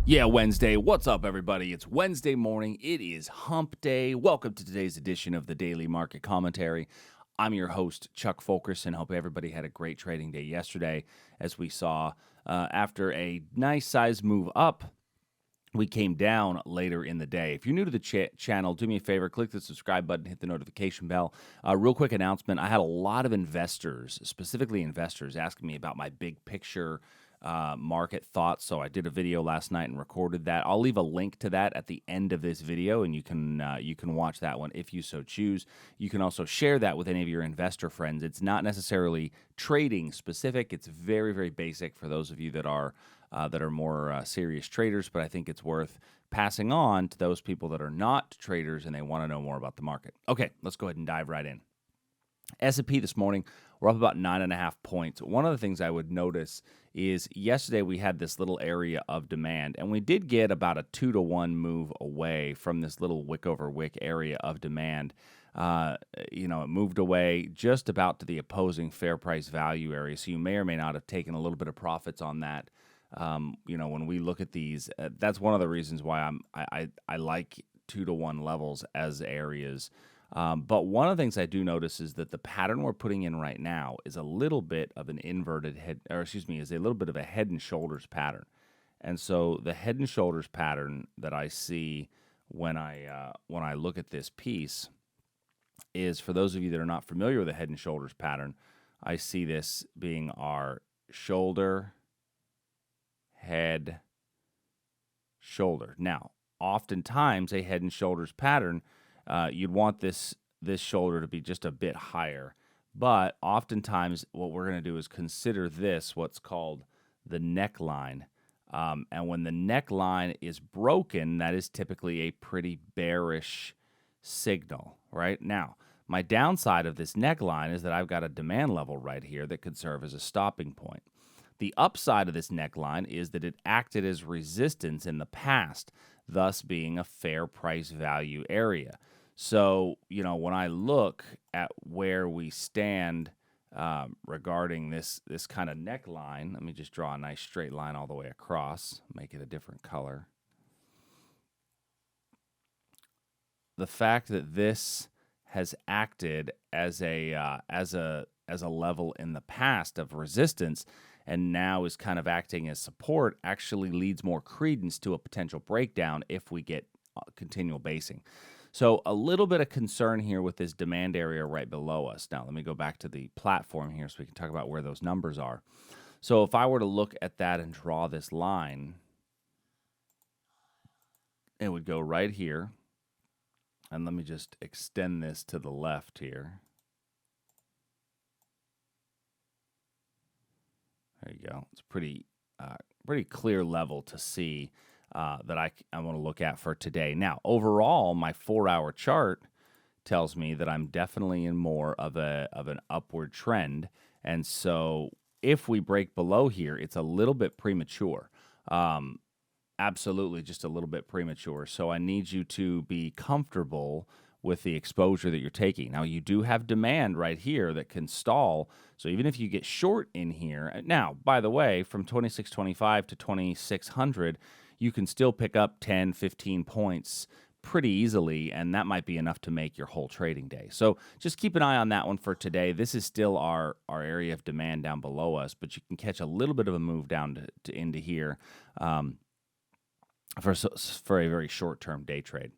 Yeah, Wednesday. What's up, everybody? It's Wednesday morning. It is hump day. Welcome to today's edition of the Daily Market Commentary. I'm your host, Chuck Fulkerson. Hope everybody had a great trading day yesterday. As we saw, after a nice size move up, we came down later in the day. If you're new to the channel, do me a favor, click the subscribe button, hit the notification bell. Real quick announcement, I had a lot of investors, specifically investors, asking me about my big picture market thoughts. So I did a video last night and recorded that. I'll leave a link to that at the end of this video, and you can watch that one if you so choose. You can also share that with any of your investor friends. It's not necessarily trading specific. It's very, very basic for those of you that are more serious traders, but I think it's worth passing on to those people that are not traders and they want to know more about the market. Okay, let's go ahead and dive right in. S&P this morning, we're up about 9.5 points. One of the things I would notice is yesterday we had this little area of demand, and we did get about a 2-to-1 move away from this little wick over wick area of demand. It moved away just about to the opposing fair price value area, so you may or may not have taken a little bit of profits on that. When we look at these, that's one of the reasons why I like 2-to-1 levels as areas. But one of the things I do notice is that the pattern we're putting in right now is a little bit of an inverted head, is a little bit of a head and shoulders pattern. And so the head and shoulders pattern that I see when I look at this piece is, for those of you that are not familiar with the head and shoulders pattern, I see this being our shoulder, head, shoulder. Now, oftentimes a head and shoulders pattern, you'd want this shoulder to be just a bit higher, but oftentimes what we're going to do is consider this what's called the neckline. And when the neckline is broken, that is typically a pretty bearish signal, right? Now, my downside of this neckline is that I've got a demand level right here that could serve as a stopping point. The upside of this neckline is that it acted as resistance in the past, thus being a fair price value area. So, when I look at where we stand regarding this kind of neckline, let me just draw a nice straight line all the way across, make it a different color. The fact that this has acted as a level in the past of resistance and now is kind of acting as support actually leads more credence to a potential breakdown if we get continual basing. So a little bit of concern here with this demand area right below us. Now, let me go back to the platform here so we can talk about where those numbers are. So if I were to look at that and draw this line, it would go right here. And let me just extend this to the left here. There you go. It's pretty clear level to see that I want to look at for today. Now, overall, my 4-hour chart tells me that I'm definitely in more of an upward trend. And so if we break below here, it's a little bit premature. Absolutely just a little bit premature. So I need you to be comfortable with the exposure that you're taking. Now, you do have demand right here that can stall. So even if you get short in here, now, by the way, from 2625 to 2600, you can still pick up 10, 15 points pretty easily, and that might be enough to make your whole trading day. So just keep an eye on that one for today. This is still our area of demand down below us, but you can catch a little bit of a move down to into here for a very short-term day trade.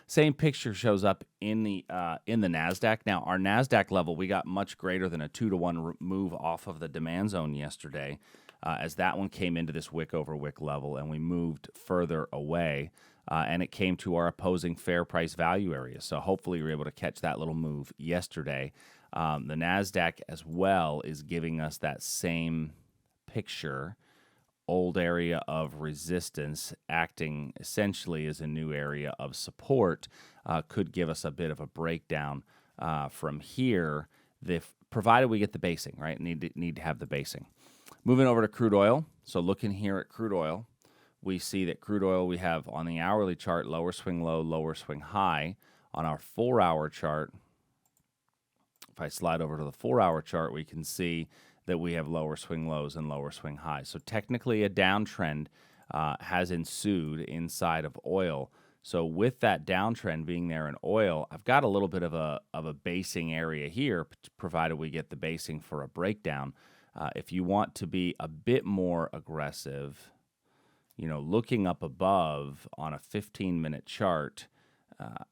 Same picture shows up in the Nasdaq. Now, our Nasdaq level, we got much greater than a 2-to-1 move off of the demand zone yesterday, as that one came into this wick over wick level, and we moved further away, and it came to our opposing fair price value area. So hopefully you're able to catch that little move yesterday. The Nasdaq as well is giving us that same picture. Old area of resistance acting essentially as a new area of support could give us a bit of a breakdown from here, provided we get the basing, right? Need to have the basing. Moving over to crude oil. So looking here at crude oil, we see that crude oil we have on the hourly chart, lower swing low, lower swing high. On our 4-hour chart, if I slide over to the 4-hour chart, we can see that we have lower swing lows and lower swing highs. So technically a downtrend, has ensued inside of oil. So with that downtrend being there in oil, I've got a little bit of a basing area here, provided we get the basing for a breakdown. If you want to be a bit more aggressive, looking up above on a 15-minute chart, I'd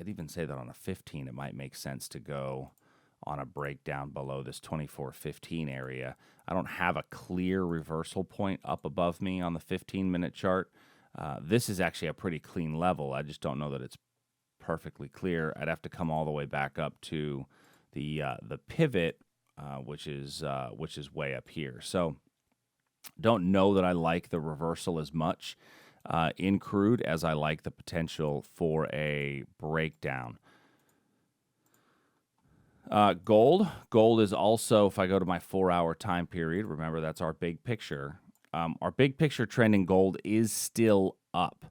even say that on a 15, it might make sense to go on a breakdown below this 24.15 area. I don't have a clear reversal point up above me on the 15-minute chart. This is actually a pretty clean level. I just don't know that it's perfectly clear. I'd have to come all the way back up to the pivot, which is way up here. So don't know that I like the reversal as much in crude as I like the potential for a breakdown. Gold is also, if I go to my 4-hour time period, remember that's our big picture. Our big picture trend in gold is still up.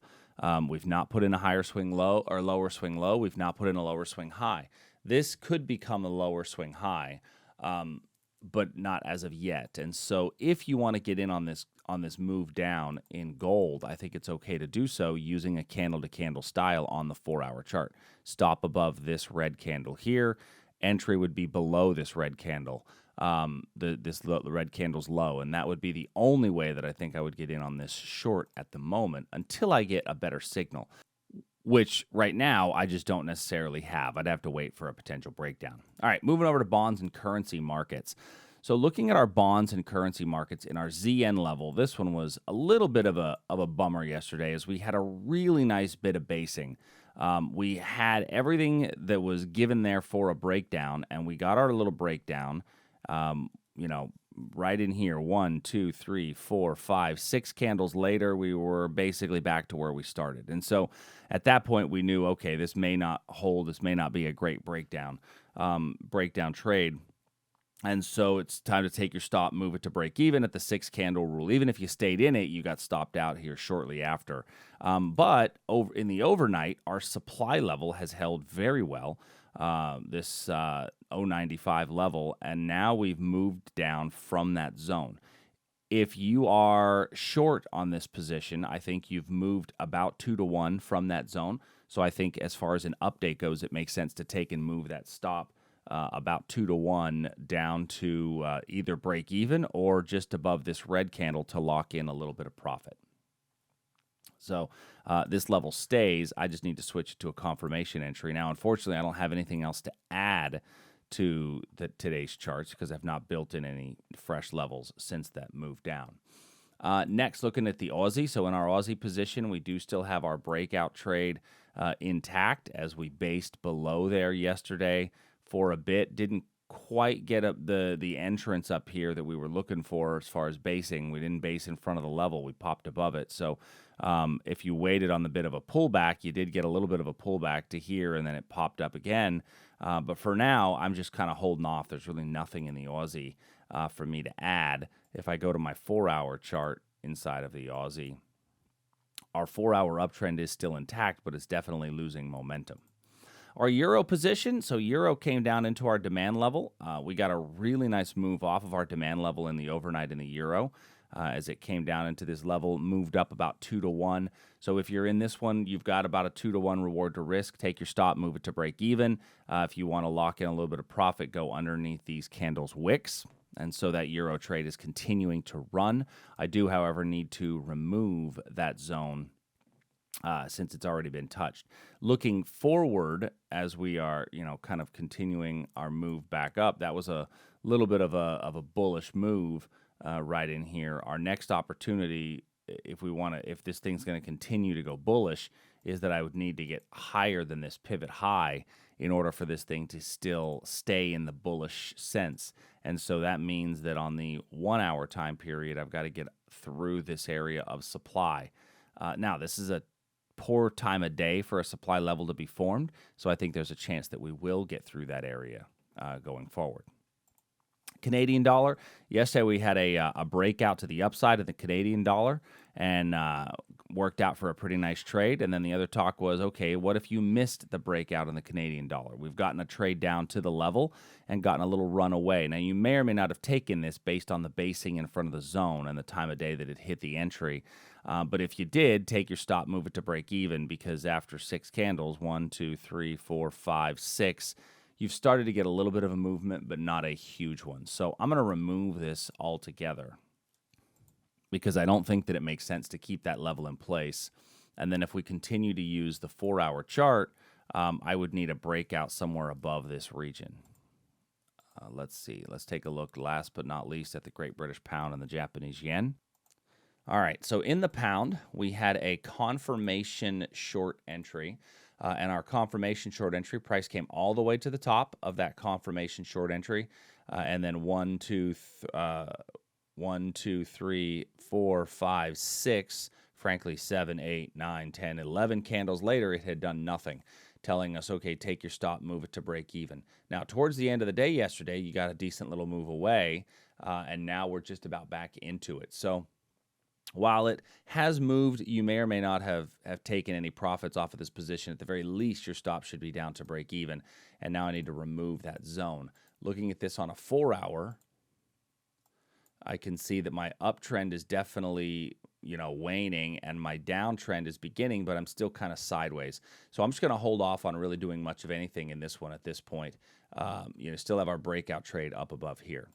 We've not put in a higher swing low or lower swing low. We've not put in a lower swing high. This could become a lower swing high, but not as of yet. And so if you want to get in on this move down in gold, I think it's okay to do so using a candle-to-candle style on the 4-hour chart. Stop above this red candle here. Entry would be below this red candle. The red candle's low, and that would be the only way that I think I would get in on this short at the moment until I get a better signal, which right now I just don't necessarily have. I'd have to wait for a potential breakdown. All right, moving over to bonds and currency markets. So looking at our bonds and currency markets in our ZN level, this one was a little bit of a bummer yesterday as we had a really nice bit of basing. We had everything that was given there for a breakdown, and we got our little breakdown, right in here. 1, 2, 3, 4, 5, 6 candles later, we were basically back to where we started. And so at that point, we knew, okay, this may not hold. This may not be a great breakdown trade. And so it's time to take your stop, move it to break even at the 6 candle rule. Even if you stayed in it, you got stopped out here shortly after. But over in the overnight, our supply level has held very well, this 0.95 level, and now we've moved down from that zone. If you are short on this position, I think you've moved about 2 to 1 from that zone. So I think as far as an update goes, it makes sense to take and move that stop about 2 to 1 down to either break even or just above this red candle to lock in a little bit of profit. So this level stays. I just need to switch it to a confirmation entry. Now, unfortunately, I don't have anything else to add to today's charts because I've not built in any fresh levels since that move down. Next, looking at the Aussie. So in our Aussie position, we do still have our breakout trade intact as we based below there yesterday for a bit. Didn't quite get up the entrance up here that we were looking for as far as basing. We didn't base in front of the level. We popped above it. So if you waited on the bit of a pullback, you did get a little bit of a pullback to here, and then it popped up again. But for now, I'm just kind of holding off. There's really nothing in the Aussie for me to add. If I go to my 4-hour chart inside of the Aussie, our 4-hour uptrend is still intact, but it's definitely losing momentum. Our euro position, so euro came down into our demand level. We got a really nice move off of our demand level in the overnight in the euro as it came down into this level, moved up about 2 to 1. So if you're in this one, you've got about a 2 to 1 reward to risk. Take your stop, move it to break even. If you want to lock in a little bit of profit, go underneath these candles wicks. And so that euro trade is continuing to run. I do, however, need to remove that zone since it's already been touched. Looking forward, as we are, kind of continuing our move back up, that was a little bit of a bullish move right in here. Our next opportunity, if this thing's going to continue to go bullish, is that I would need to get higher than this pivot high in order for this thing to still stay in the bullish sense. And so that means that on the 1-hour time period, I've got to get through this area of supply. Now, this is a poor time of day for a supply level to be formed, so I think there's a chance that we will get through that area going forward. Canadian dollar. Yesterday we had a breakout to the upside of the Canadian dollar, and worked out for a pretty nice trade. And then the other talk was, okay, what if you missed the breakout in the Canadian dollar? We've gotten a trade down to the level and gotten a little run away. Now, you may or may not have taken this based on the basing in front of the zone and the time of day that it hit the entry. But if you did, take your stop, move it to break even, because after 6 candles, 1, 2, 3, 4, 5, 6, you've started to get a little bit of a movement, but not a huge one. So I'm going to remove this altogether, because I don't think that it makes sense to keep that level in place. And then if we continue to use the 4-hour chart, I would need a breakout somewhere above this region. Let's see. Let's take a look, last but not least, at the Great British Pound and the Japanese Yen. All right, so in the pound, we had a confirmation short entry. And our confirmation short entry price came all the way to the top of that confirmation short entry. And then 1, 2, 3, 4, 5, 6, frankly, 7, 8, 9, 10, 11 candles later, it had done nothing, telling us, okay, take your stop, move it to break even. Now, towards the end of the day yesterday, you got a decent little move away, and now we're just about back into it. So while it has moved, you may or may not have taken any profits off of this position. At the very least, your stop should be down to break even. And now I need to remove that zone. Looking at this on a 4-hour, I can see that my uptrend is definitely, waning, and my downtrend is beginning, but I'm still kind of sideways. So I'm just going to hold off on really doing much of anything in this one at this point. Still have our breakout trade up above here.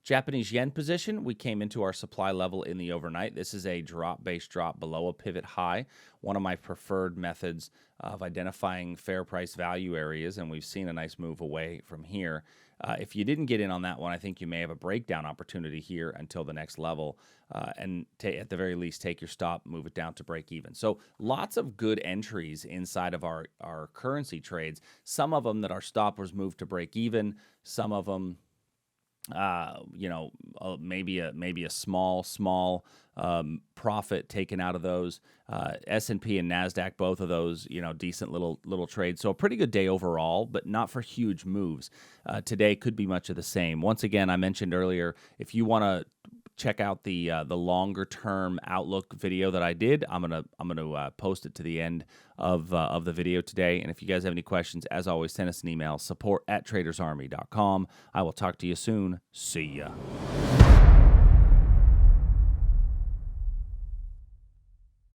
Japanese yen position, we came into our supply level in the overnight. This is a drop-based drop below a pivot high, one of my preferred methods of identifying fair price value areas, and we've seen a nice move away from here. If you didn't get in on that one, I think you may have a breakdown opportunity here until the next level, and at the very least, take your stop, move it down to break even. So lots of good entries inside of our currency trades. Some of them that our stop was moved to break even, some of them maybe a small profit taken out of those. S&P and Nasdaq, both of those, decent little trades. So a pretty good day overall, but not for huge moves. Today could be much of the same. Once again, I mentioned earlier, if you want to check out the longer term outlook video that I did, I'm gonna post it to the end of the video today. And if you guys have any questions, as always, send us an email, support@tradersarmy.com. I will talk to you soon. See ya.